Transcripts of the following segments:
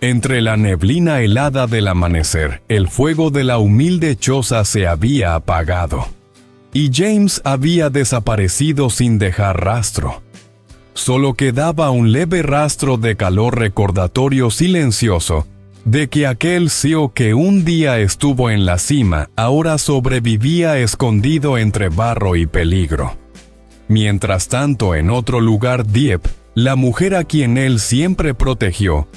Entre la neblina helada del amanecer, el fuego de la humilde choza se había apagado, y James había desaparecido sin dejar rastro. Solo quedaba un leve rastro de calor recordatorio silencioso de que aquel Seo que un día estuvo en la cima ahora sobrevivía escondido entre barro y peligro. Mientras tanto, en otro lugar, Dieppe, la mujer a quien él siempre protegió,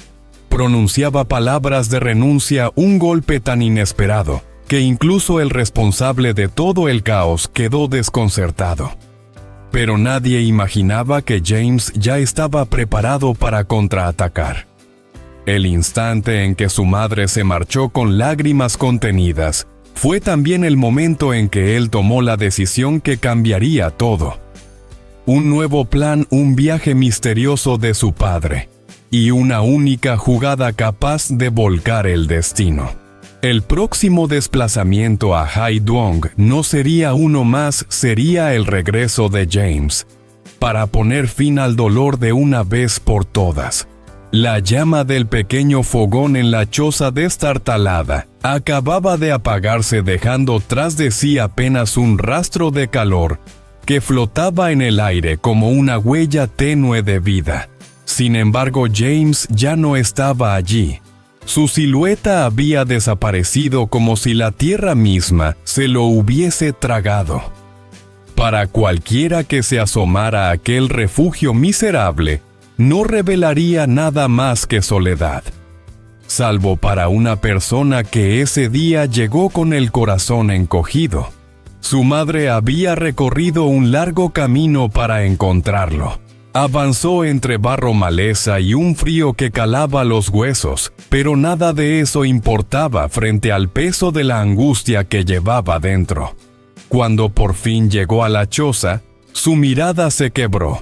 pronunciaba palabras de renuncia, un golpe tan inesperado que incluso el responsable de todo el caos quedó desconcertado. Pero nadie imaginaba que James ya estaba preparado para contraatacar. El instante en que su madre se marchó con lágrimas contenidas fue también el momento en que él tomó la decisión que cambiaría todo. Un nuevo plan, un viaje misterioso de su padre, y una única jugada capaz de volcar el destino. El próximo desplazamiento a Hai Duong no sería uno más, sería el regreso de James, para poner fin al dolor de una vez por todas. La llama del pequeño fogón en la choza destartalada acababa de apagarse, dejando tras de sí apenas un rastro de calor que flotaba en el aire como una huella tenue de vida. Sin embargo, James ya no estaba allí. Su silueta había desaparecido como si la tierra misma se lo hubiese tragado. Para cualquiera que se asomara a aquel refugio miserable, no revelaría nada más que soledad. Salvo para una persona que ese día llegó con el corazón encogido. Su madre había recorrido un largo camino para encontrarlo. Avanzó entre barro, maleza y un frío que calaba los huesos, pero nada de eso importaba frente al peso de la angustia que llevaba dentro. Cuando por fin llegó a la choza, su mirada se quebró.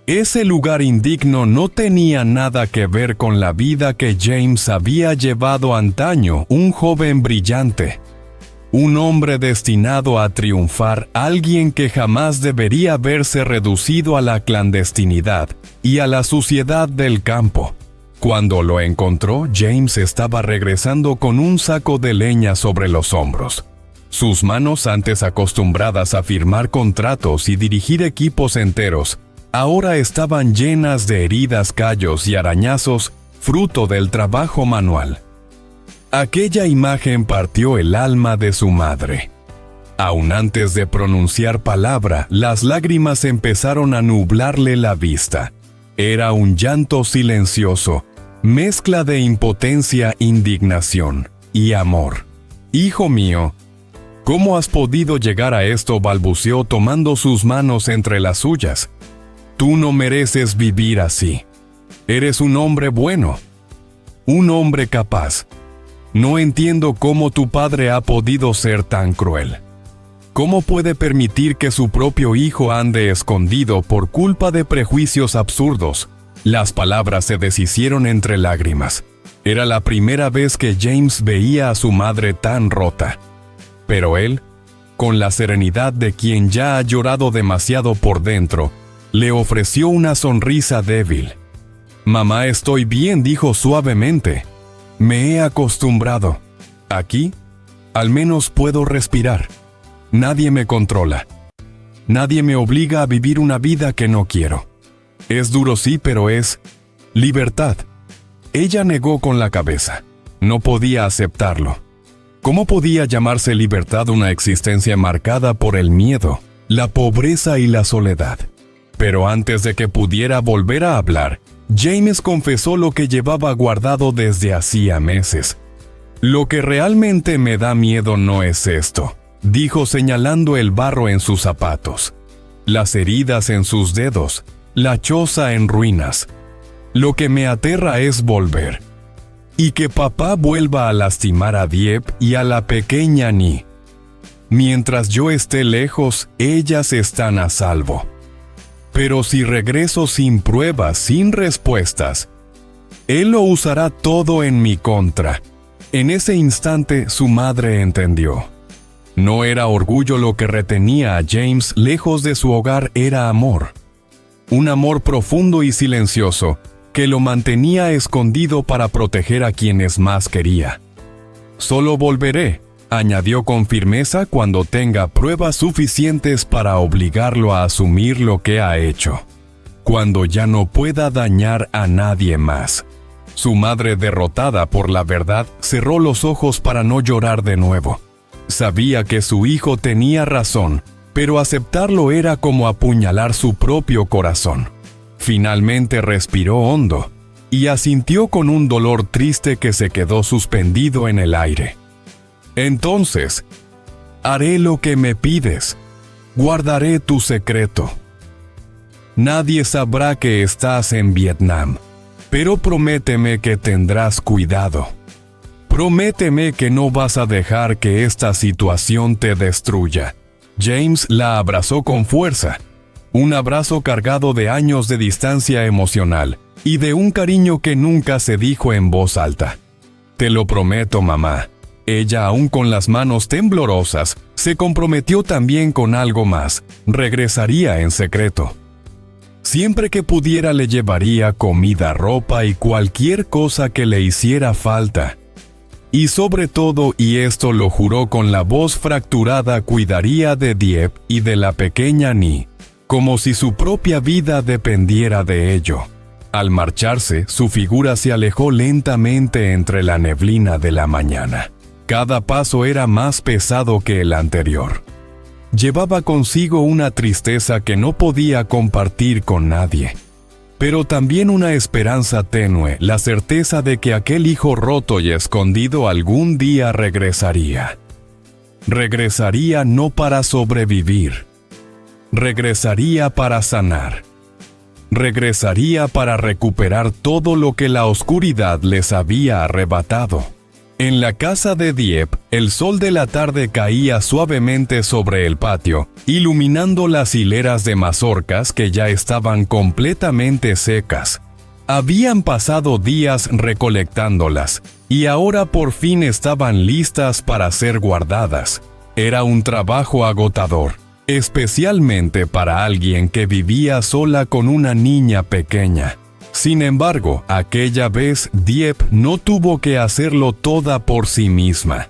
Ese lugar indigno no tenía nada que ver con la vida que James había llevado antaño, un joven brillante. Un hombre destinado a triunfar, alguien que jamás debería verse reducido a la clandestinidad y a la suciedad del campo. Cuando lo encontró, James estaba regresando con un saco de leña sobre los hombros. Sus manos, antes acostumbradas a firmar contratos y dirigir equipos enteros, ahora estaban llenas de heridas, callos y arañazos, fruto del trabajo manual. Aquella imagen partió el alma de su madre. Aún antes de pronunciar palabra, las lágrimas empezaron a nublarle la vista. Era un llanto silencioso, mezcla de impotencia, indignación y amor. «Hijo mío, ¿cómo has podido llegar a esto?», balbuceó tomando sus manos entre las suyas. «Tú no mereces vivir así. Eres un hombre bueno, un hombre capaz. No entiendo cómo tu padre ha podido ser tan cruel. ¿Cómo puede permitir que su propio hijo ande escondido por culpa de prejuicios absurdos?». Las palabras se deshicieron entre lágrimas. Era la primera vez que James veía a su madre tan rota. Pero él, con la serenidad de quien ya ha llorado demasiado por dentro, le ofreció una sonrisa débil. «Mamá, estoy bien», dijo suavemente. «Me he acostumbrado. Aquí, al menos puedo respirar. Nadie me controla. Nadie me obliga a vivir una vida que no quiero. Es duro, sí, pero es libertad». Ella negó con la cabeza. No podía aceptarlo. ¿Cómo podía llamarse libertad una existencia marcada por el miedo, la pobreza y la soledad? Pero antes de que pudiera volver a hablar, James confesó lo que llevaba guardado desde hacía meses. «Lo que realmente me da miedo no es esto», dijo señalando el barro en sus zapatos, las heridas en sus dedos, la choza en ruinas. «Lo que me aterra es volver. Y que papá vuelva a lastimar a Dieppe y a la pequeña Ni. Mientras yo esté lejos, ellas están a salvo. Pero si regreso sin pruebas, sin respuestas, él lo usará todo en mi contra». En ese instante, su madre entendió. No era orgullo lo que retenía a James lejos de su hogar, era amor. Un amor profundo y silencioso, que lo mantenía escondido para proteger a quienes más quería. «Solo volveré», añadió con firmeza, «cuando tenga pruebas suficientes para obligarlo a asumir lo que ha hecho. Cuando ya no pueda dañar a nadie más». Su madre, derrotada por la verdad, cerró los ojos para no llorar de nuevo. Sabía que su hijo tenía razón, pero aceptarlo era como apuñalar su propio corazón. Finalmente respiró hondo y asintió con un dolor triste que se quedó suspendido en el aire. «Entonces, haré lo que me pides. Guardaré tu secreto. Nadie sabrá que estás en Vietnam, pero prométeme que tendrás cuidado. Prométeme que no vas a dejar que esta situación te destruya». James la abrazó con fuerza, un abrazo cargado de años de distancia emocional y de un cariño que nunca se dijo en voz alta. «Te lo prometo, mamá». Ella, aún con las manos temblorosas, se comprometió también con algo más. Regresaría en secreto. Siempre que pudiera le llevaría comida, ropa y cualquier cosa que le hiciera falta. Y sobre todo, y esto lo juró con la voz fracturada, cuidaría de Dieppe y de la pequeña Nhi, como si su propia vida dependiera de ello. Al marcharse, su figura se alejó lentamente entre la neblina de la mañana. Cada paso era más pesado que el anterior. Llevaba consigo una tristeza que no podía compartir con nadie, pero también una esperanza tenue, la certeza de que aquel hijo roto y escondido algún día regresaría. Regresaría no para sobrevivir. Regresaría para sanar. Regresaría para recuperar todo lo que la oscuridad les había arrebatado. En la casa de Dieppe, el sol de la tarde caía suavemente sobre el patio, iluminando las hileras de mazorcas que ya estaban completamente secas. Habían pasado días recolectándolas, y ahora por fin estaban listas para ser guardadas. Era un trabajo agotador, especialmente para alguien que vivía sola con una niña pequeña. Sin embargo, aquella vez Dieppe no tuvo que hacerlo toda por sí misma.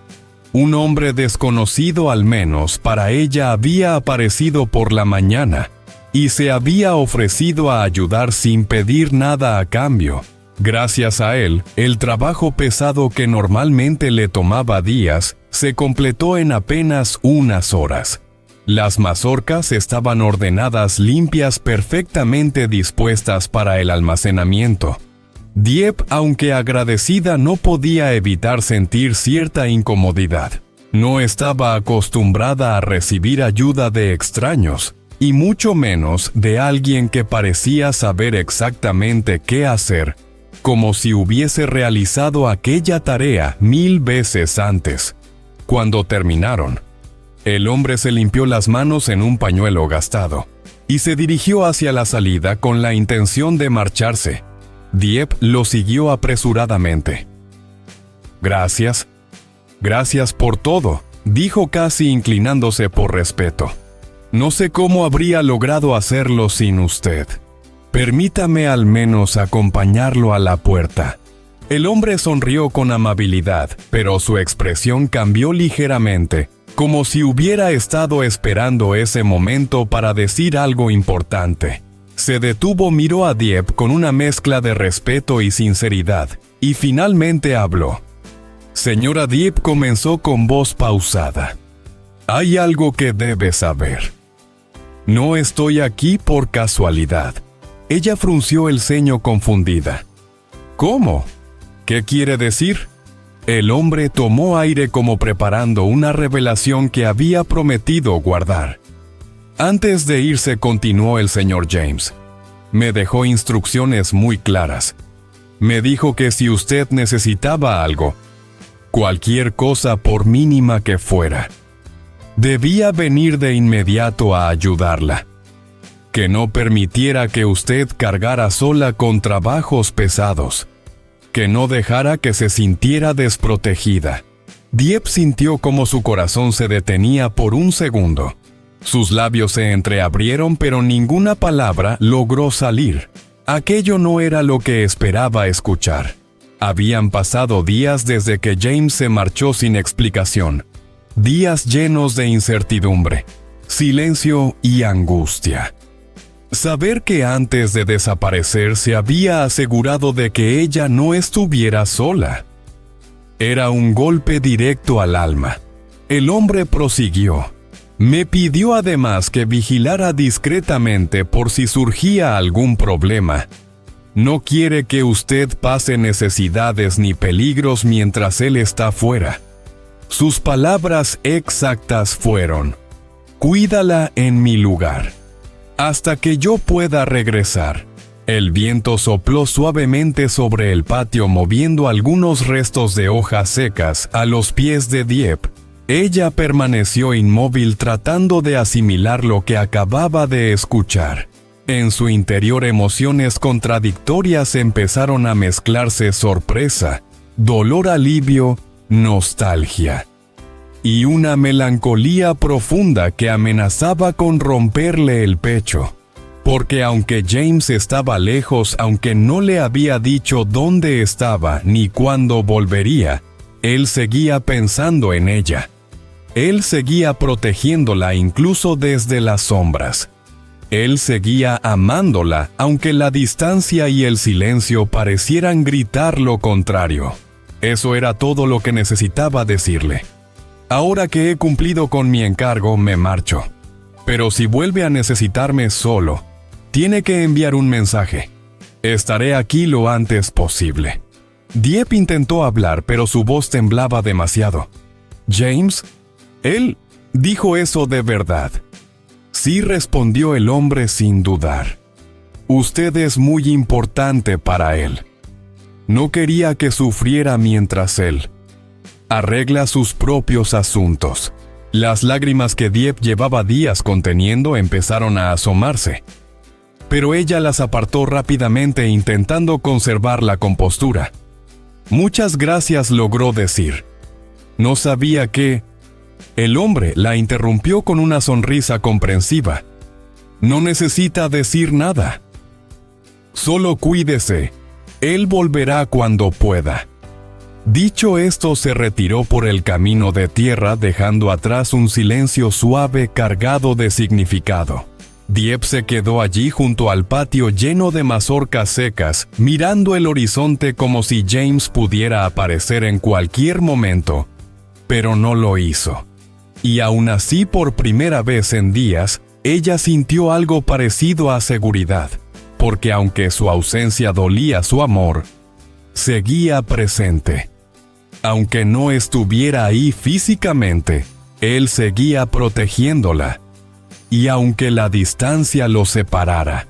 Un hombre desconocido, al menos para ella, había aparecido por la mañana y se había ofrecido a ayudar sin pedir nada a cambio. Gracias a él, el trabajo pesado que normalmente le tomaba días se completó en apenas unas horas. Las mazorcas estaban ordenadas, limpias, perfectamente dispuestas para el almacenamiento. Dieppe, aunque agradecida, no podía evitar sentir cierta incomodidad. No estaba acostumbrada a recibir ayuda de extraños, y mucho menos de alguien que parecía saber exactamente qué hacer, como si hubiese realizado aquella tarea 1000 veces antes. Cuando terminaron, el hombre se limpió las manos en un pañuelo gastado y se dirigió hacia la salida con la intención de marcharse. Dieppe lo siguió apresuradamente. «Gracias. Gracias por todo», dijo casi inclinándose por respeto. «No sé cómo habría logrado hacerlo sin usted. Permítame al menos acompañarlo a la puerta». El hombre sonrió con amabilidad, pero su expresión cambió ligeramente, como si hubiera estado esperando ese momento para decir algo importante. Se detuvo, miró a Dieppe con una mezcla de respeto y sinceridad, y finalmente habló. «Señora Dieppe», comenzó con voz pausada, «hay algo que debe saber. No estoy aquí por casualidad». Ella frunció el ceño confundida. «¿Cómo? ¿Qué quiere decir?». El hombre tomó aire como preparando una revelación que había prometido guardar. Antes de irse, continuó el señor James, me dejó instrucciones muy claras. Me dijo que si usted necesitaba algo, cualquier cosa por mínima que fuera, debía venir de inmediato a ayudarla. Que no permitiera que usted cargara sola con trabajos pesados. Que no dejara que se sintiera desprotegida. Dieppe sintió como su corazón se detenía por un segundo. Sus labios se entreabrieron, pero ninguna palabra logró salir. Aquello no era lo que esperaba escuchar. Habían pasado días desde que James se marchó sin explicación. Días llenos de incertidumbre, silencio y angustia. Saber que antes de desaparecer se había asegurado de que ella no estuviera sola. Era un golpe directo al alma. El hombre prosiguió. Me pidió además que vigilara discretamente por si surgía algún problema. No quiere que usted pase necesidades ni peligros mientras él está fuera. Sus palabras exactas fueron: cuídala en mi lugar, hasta que yo pueda regresar. El viento sopló suavemente sobre el patio, moviendo algunos restos de hojas secas a los pies de Dieppe. Ella permaneció inmóvil, tratando de asimilar lo que acababa de escuchar. En su interior emociones contradictorias empezaron a mezclarse: sorpresa, dolor, alivio, nostalgia y una melancolía profunda que amenazaba con romperle el pecho. Porque aunque James estaba lejos, aunque no le había dicho dónde estaba ni cuándo volvería, él seguía pensando en ella. Él seguía protegiéndola incluso desde las sombras. Él seguía amándola, aunque la distancia y el silencio parecieran gritar lo contrario. Eso era todo lo que necesitaba decirle. Ahora que he cumplido con mi encargo, me marcho. Pero si vuelve a necesitarme solo, tiene que enviar un mensaje. Estaré aquí lo antes posible. Dieppe intentó hablar, pero su voz temblaba demasiado. James, él dijo eso de verdad. Sí, respondió el hombre sin dudar. Usted es muy importante para él. No quería que sufriera mientras él arregla sus propios asuntos. Las lágrimas que Dieppe llevaba días conteniendo empezaron a asomarse. Pero ella las apartó rápidamente, intentando conservar la compostura. Muchas gracias, logró decir. No sabía que... El hombre la interrumpió con una sonrisa comprensiva. No necesita decir nada. Solo cuídese. Él volverá cuando pueda. Dicho esto, se retiró por el camino de tierra, dejando atrás un silencio suave cargado de significado. Dieppe se quedó allí junto al patio lleno de mazorcas secas, mirando el horizonte como si James pudiera aparecer en cualquier momento. Pero no lo hizo. Y aún así, por primera vez en días, ella sintió algo parecido a seguridad, porque aunque su ausencia dolía, su amor seguía presente. Aunque no estuviera ahí físicamente, él seguía protegiéndola. Y aunque la distancia los separara,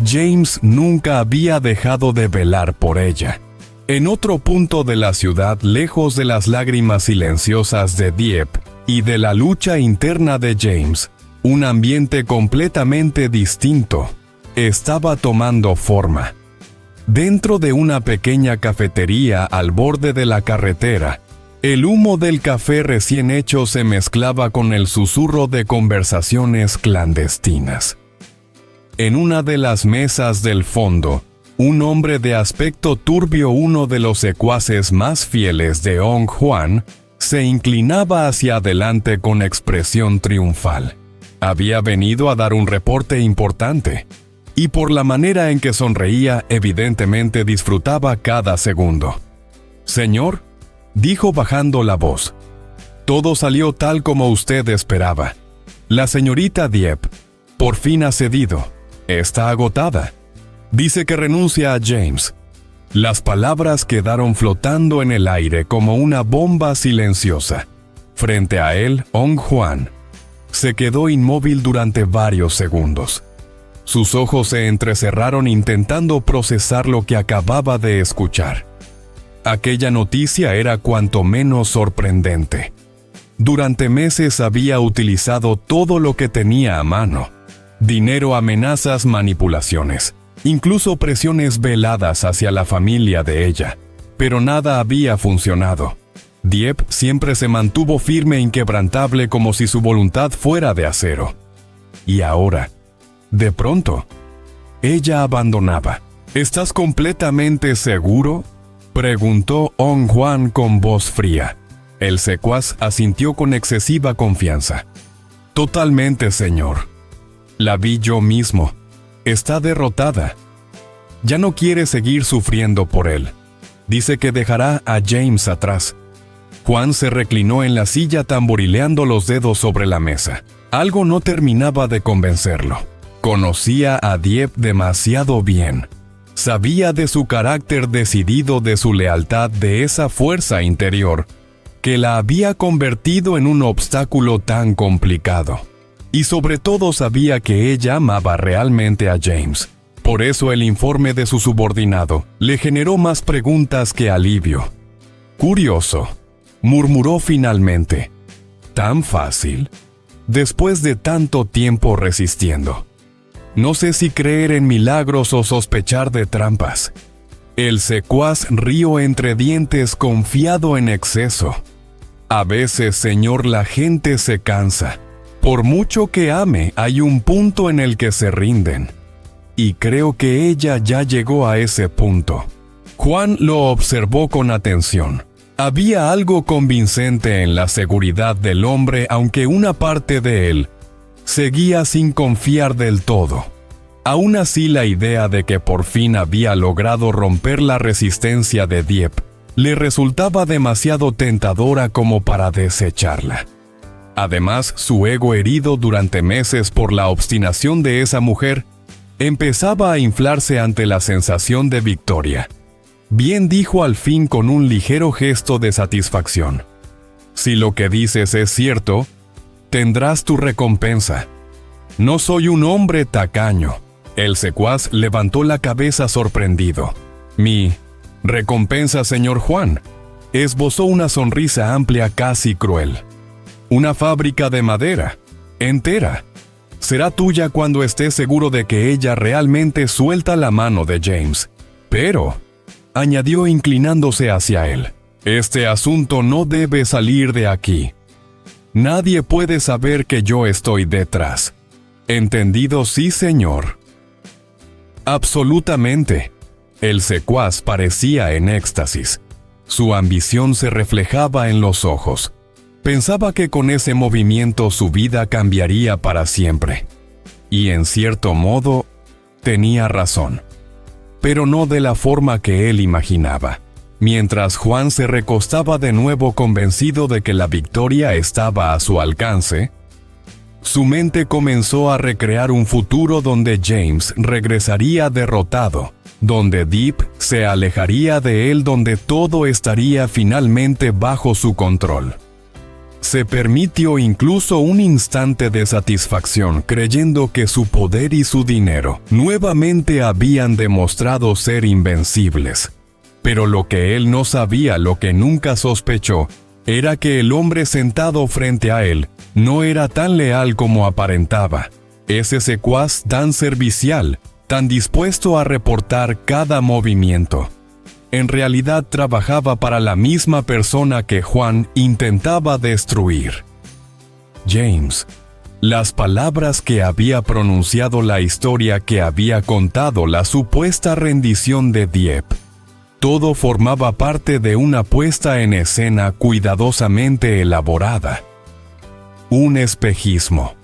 James nunca había dejado de velar por ella. En otro punto de la ciudad, lejos de las lágrimas silenciosas de Dieppe y de la lucha interna de James, un ambiente completamente distinto estaba tomando forma. Dentro de una pequeña cafetería al borde de la carretera, el humo del café recién hecho se mezclaba con el susurro de conversaciones clandestinas. En una de las mesas del fondo, un hombre de aspecto turbio, uno de los secuaces más fieles de Ong Juan, se inclinaba hacia adelante con expresión triunfal. Había venido a dar un reporte importante, y por la manera en que sonreía, evidentemente disfrutaba cada segundo. «Señor», dijo bajando la voz, «todo salió tal como usted esperaba. La señorita Dieppe por fin ha cedido. Está agotada. Dice que renuncia a James». Las palabras quedaron flotando en el aire como una bomba silenciosa. Frente a él, Ong Juan se quedó inmóvil durante varios segundos. Sus ojos se entrecerraron intentando procesar lo que acababa de escuchar. Aquella noticia era cuanto menos sorprendente. Durante meses había utilizado todo lo que tenía a mano: dinero, amenazas, manipulaciones, incluso presiones veladas hacia la familia de ella. Pero nada había funcionado. Dieppe siempre se mantuvo firme e inquebrantable, como si su voluntad fuera de acero. Y ahora, de pronto, ella abandonaba. ¿Estás completamente seguro?, preguntó Ong Juan con voz fría. El secuaz asintió con excesiva confianza. Totalmente, señor. La vi yo mismo. Está derrotada. Ya no quiere seguir sufriendo por él. Dice que dejará a James atrás. Juan se reclinó en la silla tamborileando los dedos sobre la mesa. Algo no terminaba de convencerlo. Conocía a Dieppe demasiado bien. Sabía de su carácter decidido, de su lealtad, de esa fuerza interior que la había convertido en un obstáculo tan complicado. Y sobre todo sabía que ella amaba realmente a James. Por eso el informe de su subordinado le generó más preguntas que alivio. Curioso, murmuró finalmente. ¿Tan fácil? Después de tanto tiempo resistiendo. No sé si creer en milagros o sospechar de trampas. El secuaz rió entre dientes, confiado en exceso. A veces, señor, la gente se cansa. Por mucho que ame, hay un punto en el que se rinden. Y creo que ella ya llegó a ese punto. Juan lo observó con atención. Había algo convincente en la seguridad del hombre, aunque una parte de él seguía sin confiar del todo. Aún así, la idea de que por fin había logrado romper la resistencia de Dieppe le resultaba demasiado tentadora como para desecharla. Además, su ego herido durante meses por la obstinación de esa mujer empezaba a inflarse ante la sensación de victoria. Bien, dijo al fin con un ligero gesto de satisfacción. Si lo que dices es cierto, tendrás tu recompensa. No soy un hombre tacaño. El secuaz levantó la cabeza sorprendido. Mi recompensa, señor Juan. Esbozó una sonrisa amplia, casi cruel. Una fábrica de madera, entera. Será tuya cuando estés seguro de que ella realmente suelta la mano de James. Pero, añadió inclinándose hacia él, este asunto no debe salir de aquí. Nadie puede saber que yo estoy detrás. ¿Entendido? Sí, señor. Absolutamente. El secuaz parecía en éxtasis. Su ambición se reflejaba en los ojos. Pensaba que con ese movimiento su vida cambiaría para siempre. Y en cierto modo, tenía razón. Pero no de la forma que él imaginaba. Mientras Juan se recostaba de nuevo convencido de que la victoria estaba a su alcance, su mente comenzó a recrear un futuro donde James regresaría derrotado, donde Dieppe se alejaría de él, donde todo estaría finalmente bajo su control. Se permitió incluso un instante de satisfacción creyendo que su poder y su dinero nuevamente habían demostrado ser invencibles. Pero lo que él no sabía, lo que nunca sospechó, era que el hombre sentado frente a él no era tan leal como aparentaba. Ese secuaz tan servicial, tan dispuesto a reportar cada movimiento. En realidad trabajaba para la misma persona que Juan intentaba destruir. James. Las palabras que había pronunciado, la historia que había contado, la supuesta rendición de Dieppe. Todo formaba parte de una puesta en escena cuidadosamente elaborada. Un espejismo.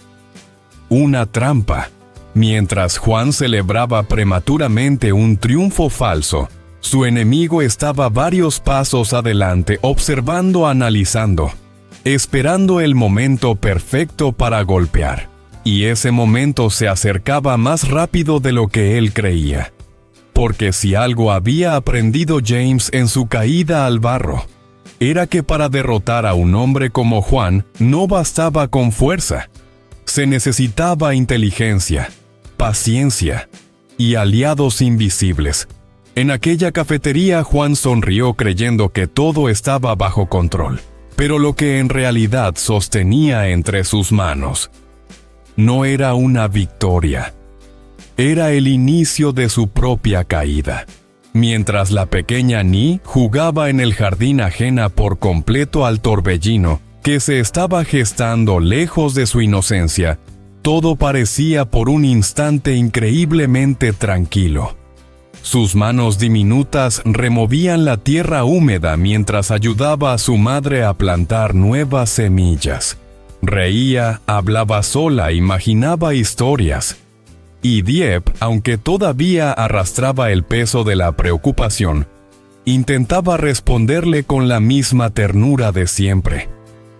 Una trampa. Mientras Juan celebraba prematuramente un triunfo falso, su enemigo estaba varios pasos adelante, observando, analizando, esperando el momento perfecto para golpear. Y ese momento se acercaba más rápido de lo que él creía. Porque si algo había aprendido James en su caída al barro, era que para derrotar a un hombre como Juan no bastaba con fuerza. Se necesitaba inteligencia, paciencia y aliados invisibles. En aquella cafetería Juan sonrió creyendo que todo estaba bajo control, pero lo que en realidad sostenía entre sus manos no era una victoria. Era el inicio de su propia caída. Mientras la pequeña Ni jugaba en el jardín ajena por completo al torbellino que se estaba gestando lejos de su inocencia, todo parecía por un instante increíblemente tranquilo. Sus manos diminutas removían la tierra húmeda mientras ayudaba a su madre a plantar nuevas semillas. Reía, hablaba sola, imaginaba historias. Y Dieppe, aunque todavía arrastraba el peso de la preocupación, intentaba responderle con la misma ternura de siempre.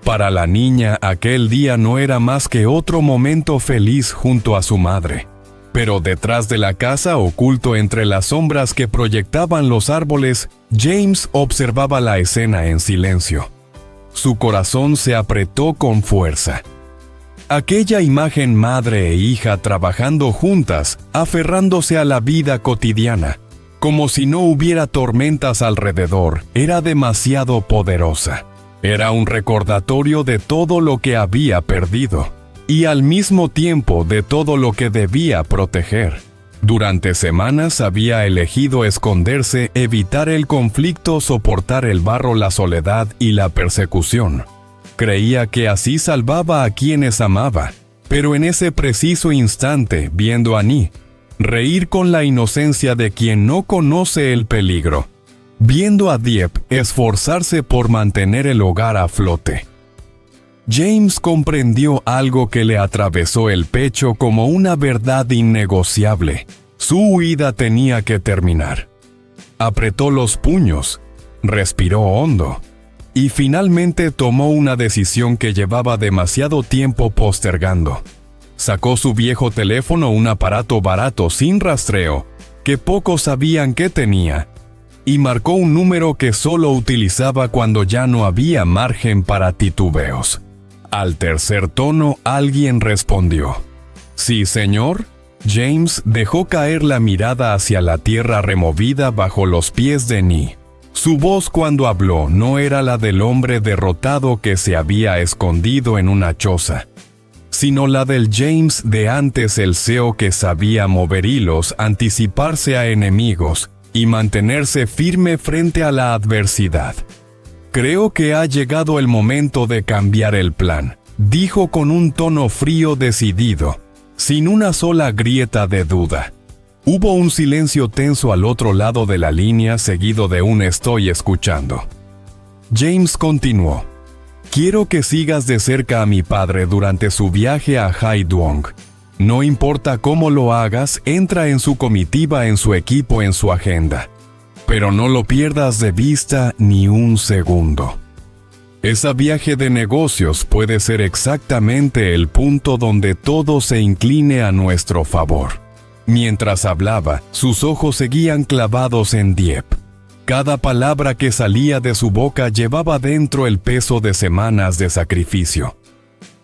Para la niña, aquel día no era más que otro momento feliz junto a su madre. Pero detrás de la casa, oculto entre las sombras que proyectaban los árboles, James observaba la escena en silencio. Su corazón se apretó con fuerza. Aquella imagen madre e hija trabajando juntas, aferrándose a la vida cotidiana, como si no hubiera tormentas alrededor, era demasiado poderosa. Era un recordatorio de todo lo que había perdido, y al mismo tiempo de todo lo que debía proteger. Durante semanas había elegido esconderse, evitar el conflicto, soportar el barro, la soledad y la persecución. Creía que así salvaba a quienes amaba, pero en ese preciso instante, viendo a Annie reír con la inocencia de quien no conoce el peligro, viendo a Dieppe esforzarse por mantener el hogar a flote, James comprendió algo que le atravesó el pecho como una verdad innegociable. Su huida tenía que terminar. Apretó los puños, respiró hondo, y finalmente tomó una decisión que llevaba demasiado tiempo postergando. Sacó su viejo teléfono, un aparato barato sin rastreo, que pocos sabían que tenía, y marcó un número que solo utilizaba cuando ya no había margen para titubeos. Al tercer tono, alguien respondió. «Sí, señor». James dejó caer la mirada hacia la tierra removida bajo los pies de Annie. Su voz cuando habló no era la del hombre derrotado que se había escondido en una choza, sino la del James de antes, el CEO que sabía mover hilos, anticiparse a enemigos y mantenerse firme frente a la adversidad. «Creo que ha llegado el momento de cambiar el plan», dijo con un tono frío decidido, sin una sola grieta de duda. Hubo un silencio tenso al otro lado de la línea, seguido de un «estoy escuchando». James continuó. «Quiero que sigas de cerca a mi padre durante su viaje a Hai Duong. No importa cómo lo hagas, entra en su comitiva, en su equipo, en su agenda. Pero no lo pierdas de vista ni un segundo. Ese viaje de negocios puede ser exactamente el punto donde todo se incline a nuestro favor». Mientras hablaba, sus ojos seguían clavados en Dieppe. Cada palabra que salía de su boca llevaba dentro el peso de semanas de sacrificio.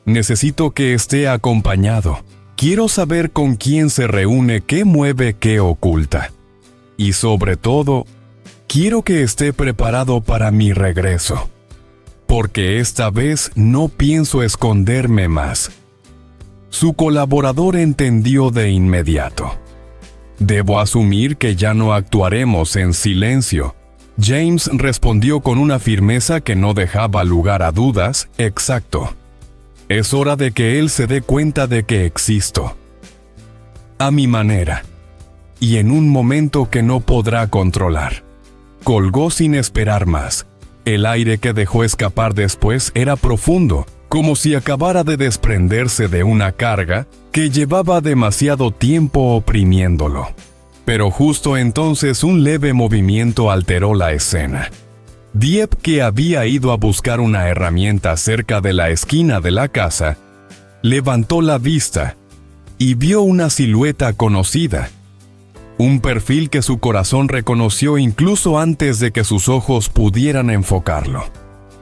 «Necesito que esté acompañado. Quiero saber con quién se reúne, qué mueve, qué oculta. Y sobre todo, quiero que esté preparado para mi regreso. Porque esta vez no pienso esconderme más». Su colaborador entendió de inmediato. «Debo asumir que ya no actuaremos en silencio». James respondió con una firmeza que no dejaba lugar a dudas. «Exacto. Es hora de que él se dé cuenta de que existo. A mi manera. Y en un momento que no podrá controlar». Colgó sin esperar más. El aire que dejó escapar después era profundo, como si acabara de desprenderse de una carga que llevaba demasiado tiempo oprimiéndolo. Pero justo entonces un leve movimiento alteró la escena. Dieppe, que había ido a buscar una herramienta cerca de la esquina de la casa, levantó la vista y vio una silueta conocida. Un perfil que su corazón reconoció incluso antes de que sus ojos pudieran enfocarlo.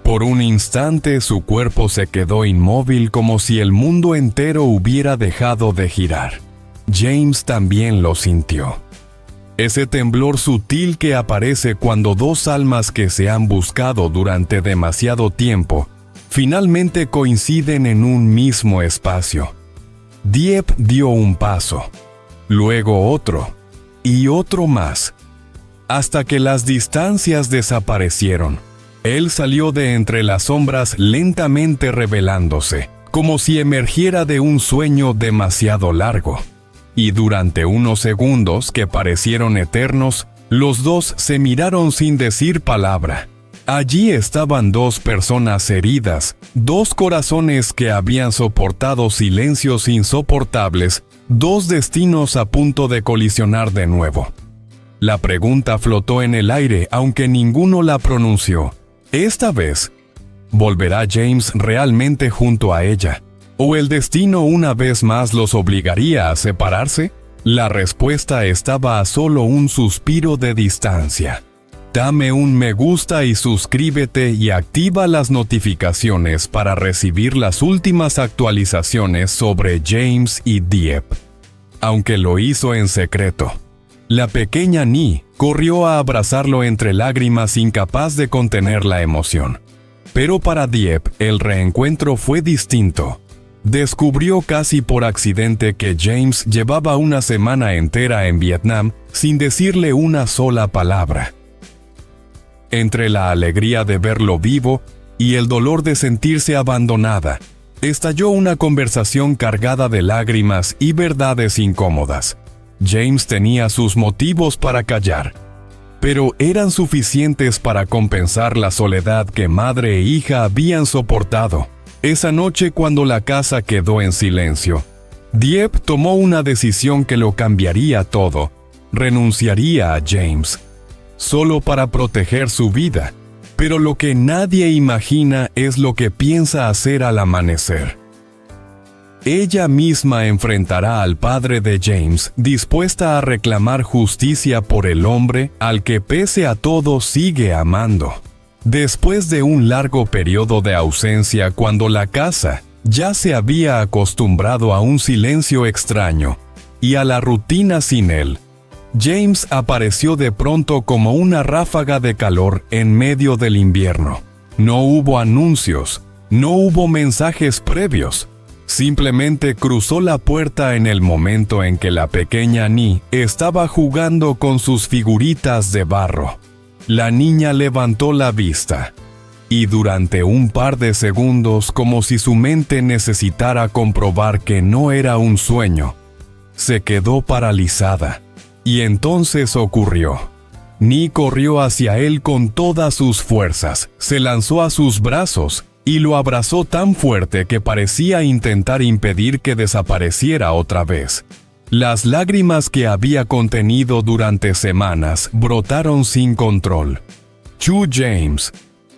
Por un instante su cuerpo se quedó inmóvil, como si el mundo entero hubiera dejado de girar. James también lo sintió. Ese temblor sutil que aparece cuando dos almas que se han buscado durante demasiado tiempo finalmente coinciden en un mismo espacio. Dieppe dio un paso, luego otro y otro más, hasta que las distancias desaparecieron. Él salió de entre las sombras lentamente revelándose, como si emergiera de un sueño demasiado largo. Y durante unos segundos que parecieron eternos, los dos se miraron sin decir palabra. Allí estaban dos personas heridas, dos corazones que habían soportado silencios insoportables, dos destinos a punto de colisionar de nuevo. La pregunta flotó en el aire, aunque ninguno la pronunció. Esta vez, ¿volverá James realmente junto a ella? ¿O el destino una vez más los obligaría a separarse? La respuesta estaba a solo un suspiro de distancia. Dame un me gusta y suscríbete y activa las notificaciones para recibir las últimas actualizaciones sobre James y Dieppe. Aunque lo hizo en secreto, la pequeña Nee corrió a abrazarlo entre lágrimas, incapaz de contener la emoción. Pero para Dieppe el reencuentro fue distinto. Descubrió casi por accidente que James llevaba una semana entera en Vietnam sin decirle una sola palabra. Entre la alegría de verlo vivo y el dolor de sentirse abandonada, estalló una conversación cargada de lágrimas y verdades incómodas. James tenía sus motivos para callar, pero eran suficientes para compensar la soledad que madre e hija habían soportado. Esa noche, cuando la casa quedó en silencio, Dieppe tomó una decisión que lo cambiaría todo. Renunciaría a James, solo para proteger su vida. Pero lo que nadie imagina es lo que piensa hacer al amanecer. Ella misma enfrentará al padre de James, dispuesta a reclamar justicia por el hombre al que pese a todo sigue amando. Después de un largo periodo de ausencia, cuando la casa ya se había acostumbrado a un silencio extraño y a la rutina sin él, James apareció de pronto como una ráfaga de calor en medio del invierno. No hubo anuncios, no hubo mensajes previos. Simplemente cruzó la puerta en el momento en que la pequeña Nee estaba jugando con sus figuritas de barro. La niña levantó la vista, y durante un par de segundos, como si su mente necesitara comprobar que no era un sueño, se quedó paralizada. Y entonces ocurrió. Nee corrió hacia él con todas sus fuerzas, se lanzó a sus brazos y lo abrazó tan fuerte que parecía intentar impedir que desapareciera otra vez. Las lágrimas que había contenido durante semanas brotaron sin control. Chu James,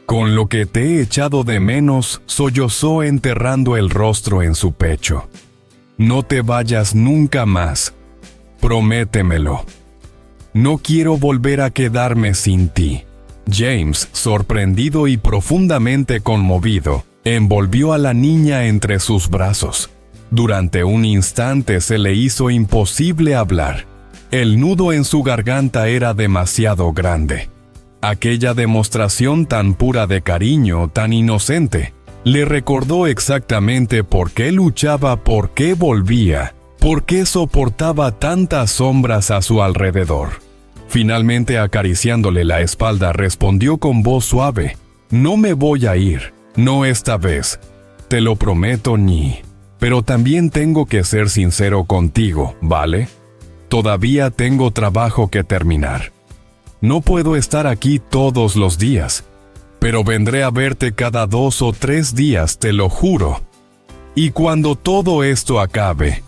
con lo que te he echado de menos, sollozó enterrando el rostro en su pecho. No te vayas nunca más. Prométemelo. No quiero volver a quedarme sin ti. James, sorprendido y profundamente conmovido, envolvió a la niña entre sus brazos. Durante un instante se le hizo imposible hablar. El nudo en su garganta era demasiado grande. Aquella demostración tan pura de cariño, tan inocente, le recordó exactamente por qué luchaba, por qué volvía, por qué soportaba tantas sombras a su alrededor. Finalmente, acariciándole la espalda, respondió con voz suave: «No me voy a ir, no esta vez. Te lo prometo, Nee. Pero también tengo que ser sincero contigo, ¿vale? Todavía tengo trabajo que terminar. No puedo estar aquí todos los días, pero vendré a verte cada 2 o 3 días, te lo juro. Y cuando todo esto acabe,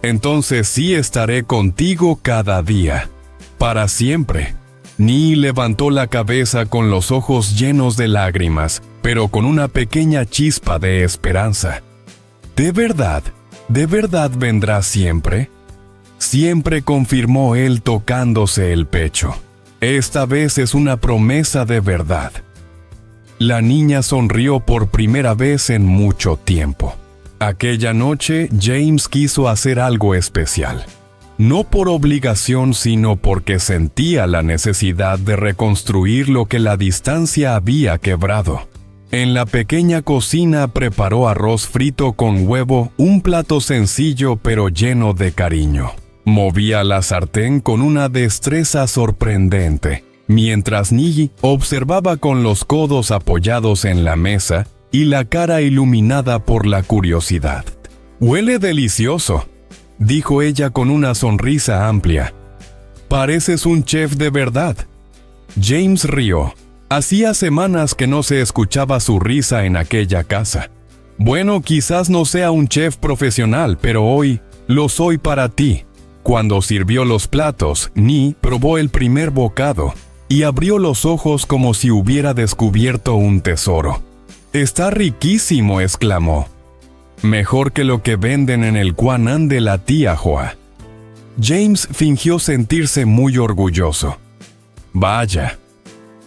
entonces sí estaré contigo cada día, para siempre». Nee levantó la cabeza con los ojos llenos de lágrimas, pero con una pequeña chispa de esperanza. ¿De verdad vendrá siempre? Siempre, confirmó él tocándose el pecho. Esta vez es una promesa de verdad. La niña sonrió por primera vez en mucho tiempo. Aquella noche, James quiso hacer algo especial. No por obligación, sino porque sentía la necesidad de reconstruir lo que la distancia había quebrado. En la pequeña cocina preparó arroz frito con huevo, un plato sencillo pero lleno de cariño. Movía la sartén con una destreza sorprendente, mientras Nee observaba con los codos apoyados en la mesa y la cara iluminada por la curiosidad. «Huele delicioso», dijo ella con una sonrisa amplia. «Pareces un chef de verdad». James rió. Hacía semanas que no se escuchaba su risa en aquella casa. «Bueno, quizás no sea un chef profesional, pero hoy lo soy para ti». Cuando sirvió los platos, Nee probó el primer bocado y abrió los ojos como si hubiera descubierto un tesoro. «Está riquísimo», exclamó. «Mejor que lo que venden en el Quanan de la tía Joa». James fingió sentirse muy orgulloso. «Vaya.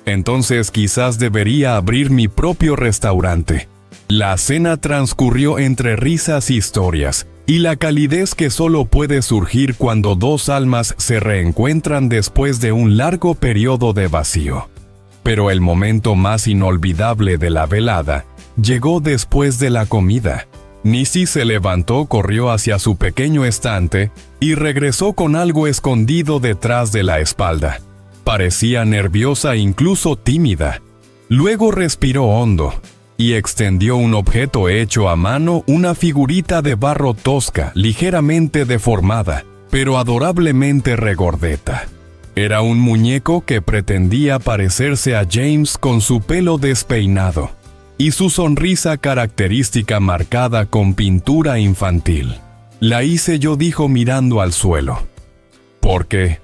Entonces quizás debería abrir mi propio restaurante». La cena transcurrió entre risas y historias, y la calidez que solo puede surgir cuando dos almas se reencuentran después de un largo periodo de vacío. Pero el momento más inolvidable de la velada llegó después de la comida. Nisi se levantó, corrió hacia su pequeño estante y regresó con algo escondido detrás de la espalda. Parecía nerviosa e incluso tímida. Luego respiró hondo y extendió un objeto hecho a mano, una figurita de barro tosca, ligeramente deformada, pero adorablemente regordeta. Era un muñeco que pretendía parecerse a James con su pelo despeinado y su sonrisa característica marcada con pintura infantil. «La hice yo», dijo mirando al suelo. «¿Por qué?»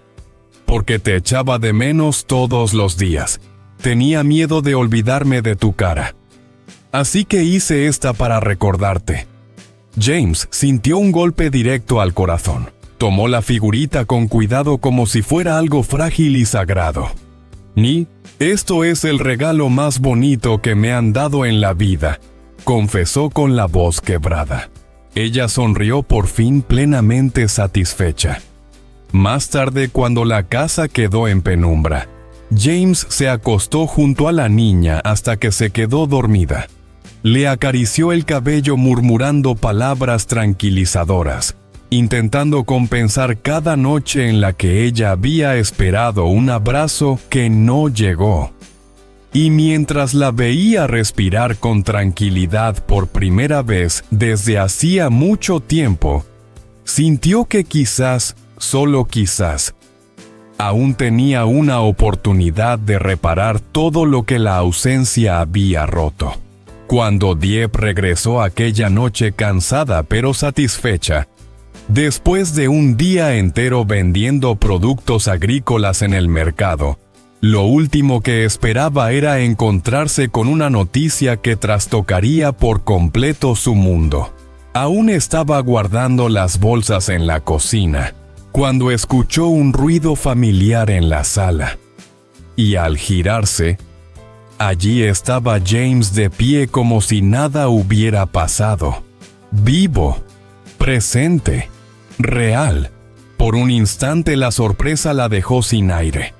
«Porque te echaba de menos todos los días. Tenía miedo de olvidarme de tu cara. Así que hice esta para recordarte». James sintió un golpe directo al corazón. Tomó la figurita con cuidado como si fuera algo frágil y sagrado. «Nee, esto es el regalo más bonito que me han dado en la vida», confesó con la voz quebrada. Ella sonrió por fin, plenamente satisfecha. Más tarde, cuando la casa quedó en penumbra, James se acostó junto a la niña hasta que se quedó dormida. Le acarició el cabello murmurando palabras tranquilizadoras, intentando compensar cada noche en la que ella había esperado un abrazo que no llegó. Y mientras la veía respirar con tranquilidad por primera vez desde hacía mucho tiempo, sintió que quizás, solo quizás, aún tenía una oportunidad de reparar todo lo que la ausencia había roto. Cuando Dieppe regresó aquella noche cansada pero satisfecha, después de un día entero vendiendo productos agrícolas en el mercado, lo último que esperaba era encontrarse con una noticia que trastocaría por completo su mundo. Aún estaba guardando las bolsas en la cocina, cuando escuchó un ruido familiar en la sala. Y al girarse, allí estaba James de pie como si nada hubiera pasado. Vivo, presente, real. Por un instante la sorpresa la dejó sin aire.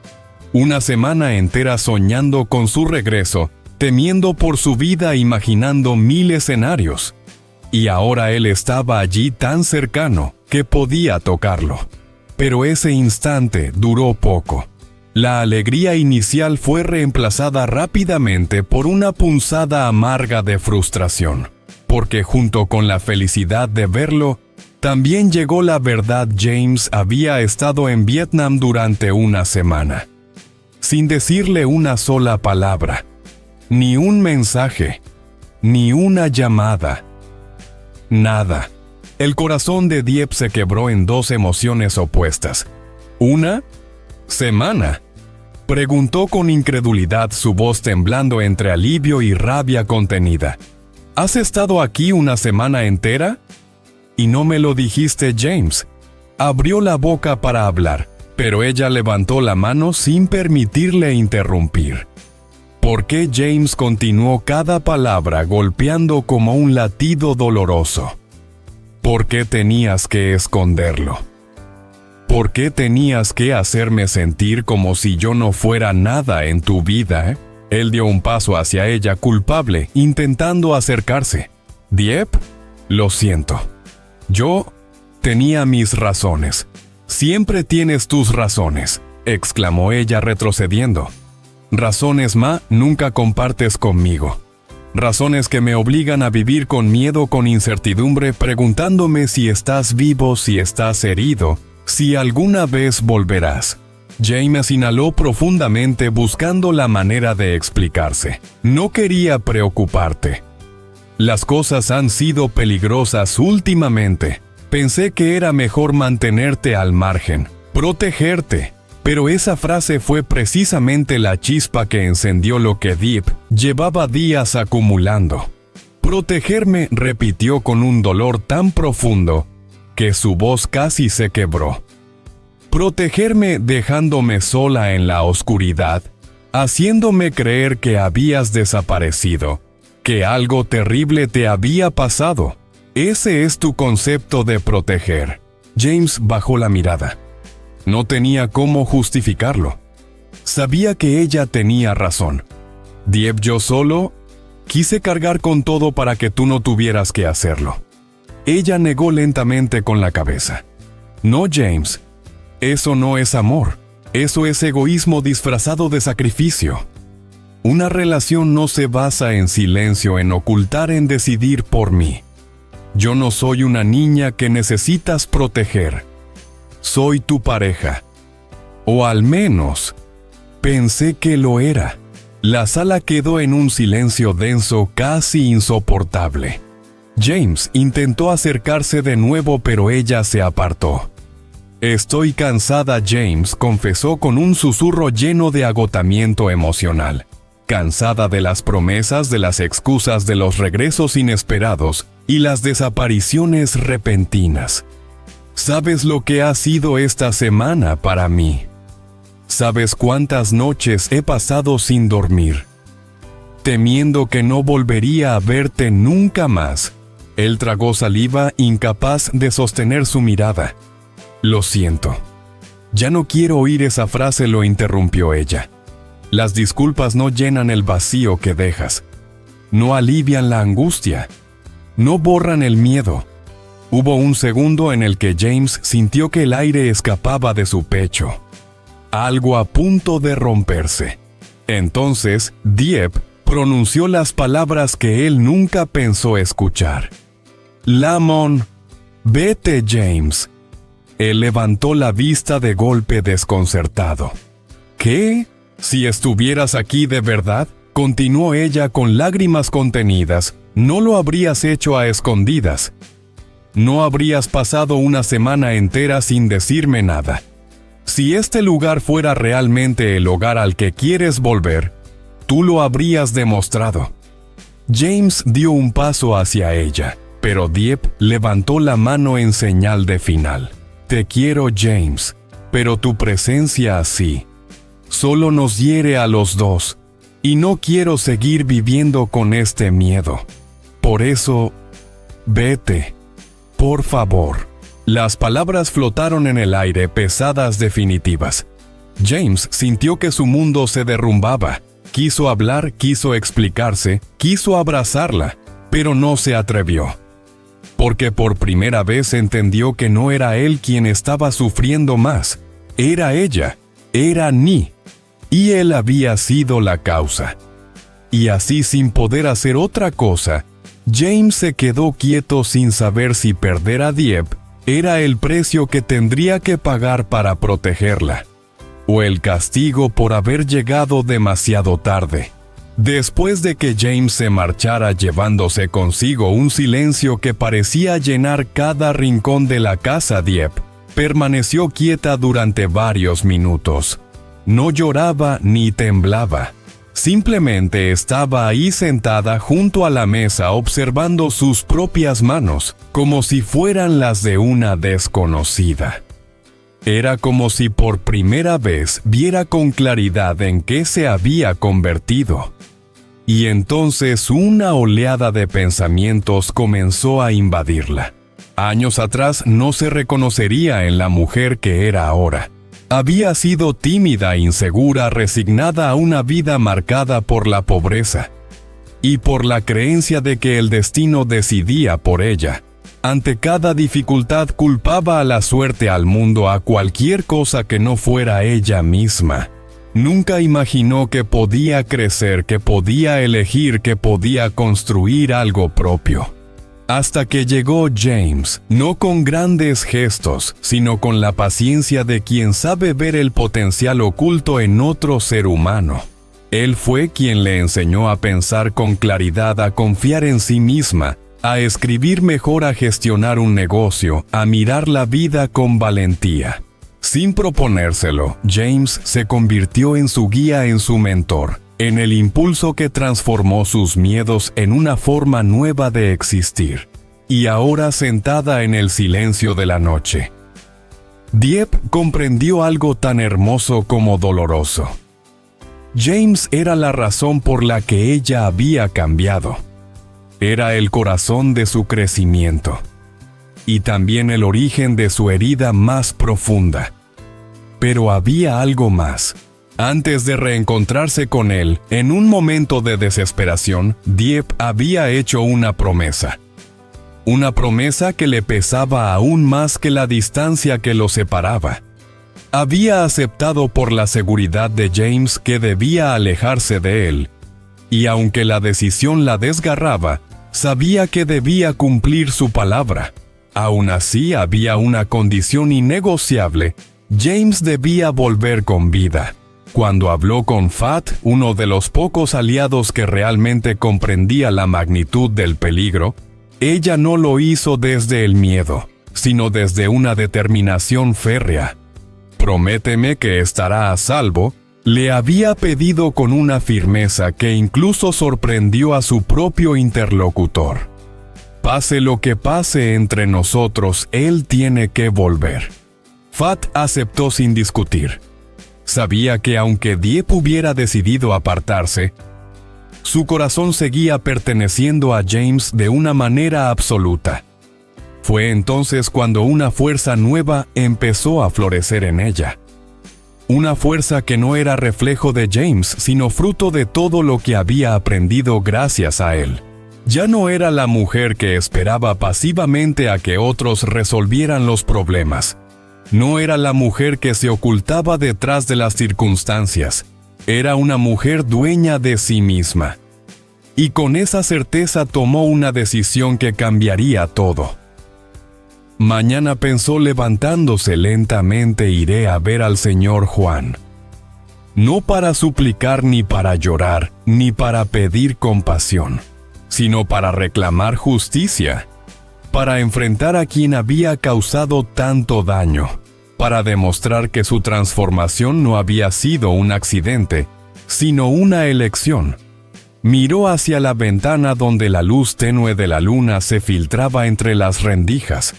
Una semana entera soñando con su regreso, temiendo por su vida, imaginando 1000 escenarios. Y ahora él estaba allí tan cercano que podía tocarlo. Pero ese instante duró poco. La alegría inicial fue reemplazada rápidamente por una punzada amarga de frustración, porque junto con la felicidad de verlo, también llegó la verdad. James había estado en Vietnam durante una semana, sin decirle una sola palabra, ni un mensaje, ni una llamada. Nada. El corazón de Dieppe se quebró en dos emociones opuestas. ¿Una semana? Preguntó con incredulidad, su voz temblando entre alivio y rabia contenida. ¿Has estado aquí una semana entera? Y no me lo dijiste, James. Abrió la boca para hablar, pero ella levantó la mano sin permitirle interrumpir. ¿Por qué? James continuó cada palabra golpeando como un latido doloroso. ¿Por qué tenías que esconderlo? ¿Por qué tenías que hacerme sentir como si yo no fuera nada en tu vida? Él dio un paso hacia ella, culpable, intentando acercarse. «Dieppe, lo siento. Yo tenía mis razones. Siempre tienes tus razones», exclamó ella retrocediendo. «Razones, ma, nunca compartes conmigo». Razones que me obligan a vivir con miedo, con incertidumbre, preguntándome si estás vivo, si estás herido, si alguna vez volverás. James inhaló profundamente buscando la manera de explicarse. No quería preocuparte. Las cosas han sido peligrosas últimamente. Pensé que era mejor mantenerte al margen, protegerte. Pero esa frase fue precisamente la chispa que encendió lo que Deep llevaba días acumulando. Protegerme, repitió con un dolor tan profundo que su voz casi se quebró. Protegerme dejándome sola en la oscuridad, haciéndome creer que habías desaparecido, que algo terrible te había pasado. Ese es tu concepto de proteger. James bajó la mirada. No tenía cómo justificarlo. Sabía que ella tenía razón. Dieppe, yo solo quise cargar con todo para que tú no tuvieras que hacerlo. Ella negó lentamente con la cabeza. No, James. Eso no es amor. Eso es egoísmo disfrazado de sacrificio. Una relación no se basa en silencio, en ocultar, en decidir por mí. Yo no soy una niña que necesitas proteger. Soy tu pareja. O al menos, pensé que lo era. La sala quedó en un silencio denso, casi insoportable. James intentó acercarse de nuevo, pero ella se apartó. Estoy cansada, James confesó con un susurro lleno de agotamiento emocional. Cansada de las promesas, de las excusas, de los regresos inesperados y las desapariciones repentinas. ¿Sabes lo que ha sido esta semana para mí? ¿Sabes cuántas noches he pasado sin dormir? Temiendo que no volvería a verte nunca más. Él tragó saliva, incapaz de sostener su mirada. Lo siento. Ya no quiero oír esa frase, lo interrumpió ella. Las disculpas no llenan el vacío que dejas. No alivian la angustia. No borran el miedo. Hubo un segundo en el que James sintió que el aire escapaba de su pecho. Algo a punto de romperse. Entonces, Dieppe pronunció las palabras que él nunca pensó escuchar. Lamont, vete, James. Él levantó la vista de golpe desconcertado. ¿Qué? Si estuvieras aquí de verdad, continuó ella con lágrimas contenidas, no lo habrías hecho a escondidas. No habrías pasado una semana entera sin decirme nada. Si este lugar fuera realmente el hogar al que quieres volver, tú lo habrías demostrado. James dio un paso hacia ella, pero Dieppe levantó la mano en señal de final. Te quiero, James, pero tu presencia así solo nos hiere a los dos, y no quiero seguir viviendo con este miedo. Por eso, vete, por favor. Las palabras flotaron en el aire, pesadas, definitivas. James sintió que su mundo se derrumbaba. Quiso hablar, quiso explicarse, quiso abrazarla, pero no se atrevió. Porque por primera vez entendió que no era él quien estaba sufriendo más. Era ella, era Ni. Y él había sido la causa. Y así, sin poder hacer otra cosa, James se quedó quieto sin saber si perder a Dieppe era el precio que tendría que pagar para protegerla, o el castigo por haber llegado demasiado tarde. Después de que James se marchara llevándose consigo un silencio que parecía llenar cada rincón de la casa, Dieppe permaneció quieta durante varios minutos. No lloraba ni temblaba. Simplemente estaba ahí sentada junto a la mesa observando sus propias manos, como si fueran las de una desconocida. Era como si por primera vez viera con claridad en qué se había convertido. Y entonces una oleada de pensamientos comenzó a invadirla. Años atrás no se reconocería en la mujer que era ahora. Había sido tímida, insegura, resignada a una vida marcada por la pobreza y por la creencia de que el destino decidía por ella. Ante cada dificultad culpaba a la suerte, al mundo, a cualquier cosa que no fuera ella misma. Nunca imaginó que podía crecer, que podía elegir, que podía construir algo propio. Hasta que llegó James, no con grandes gestos, sino con la paciencia de quien sabe ver el potencial oculto en otro ser humano. Él fue quien le enseñó a pensar con claridad, a confiar en sí misma, a escribir mejor, a gestionar un negocio, a mirar la vida con valentía. Sin proponérselo, James se convirtió en su guía, en su mentor, en el impulso que transformó sus miedos en una forma nueva de existir. Y ahora, sentada en el silencio de la noche, Dieppe comprendió algo tan hermoso como doloroso. James era la razón por la que ella había cambiado. Era el corazón de su crecimiento. Y también el origen de su herida más profunda. Pero había algo más. Antes de reencontrarse con él, en un momento de desesperación, Dieppe había hecho una promesa. Una promesa que le pesaba aún más que la distancia que lo separaba. Había aceptado por la seguridad de James que debía alejarse de él. Y aunque la decisión la desgarraba, sabía que debía cumplir su palabra. Aún así, había una condición innegociable. James debía volver con vida. Cuando habló con Fat, uno de los pocos aliados que realmente comprendía la magnitud del peligro, ella no lo hizo desde el miedo, sino desde una determinación férrea. «Prométeme que estará a salvo», le había pedido con una firmeza que incluso sorprendió a su propio interlocutor. Pase lo que pase entre nosotros, él tiene que volver. Fat aceptó sin discutir. Sabía que aunque Dieppe hubiera decidido apartarse, su corazón seguía perteneciendo a James de una manera absoluta. Fue entonces cuando una fuerza nueva empezó a florecer en ella. Una fuerza que no era reflejo de James, sino fruto de todo lo que había aprendido gracias a él. Ya no era la mujer que esperaba pasivamente a que otros resolvieran los problemas. No era la mujer que se ocultaba detrás de las circunstancias. Era una mujer dueña de sí misma. Y con esa certeza tomó una decisión que cambiaría todo. Mañana, pensó levantándose lentamente, iré a ver al señor Juan. No para suplicar, ni para llorar, ni para pedir compasión, sino para reclamar justicia, para enfrentar a quien había causado tanto daño, para demostrar que su transformación no había sido un accidente, sino una elección. Miró hacia la ventana donde la luz tenue de la luna se filtraba entre las rendijas.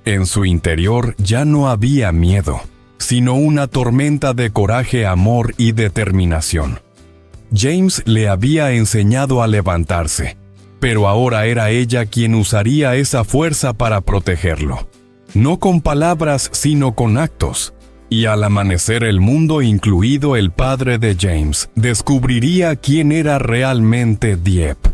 En su interior ya no había miedo, sino una tormenta de coraje, amor y determinación. James le había enseñado a levantarse, pero ahora era ella quien usaría esa fuerza para protegerlo. No con palabras, sino con actos. Y al amanecer, el mundo, incluido el padre de James, descubriría quién era realmente Dieppe.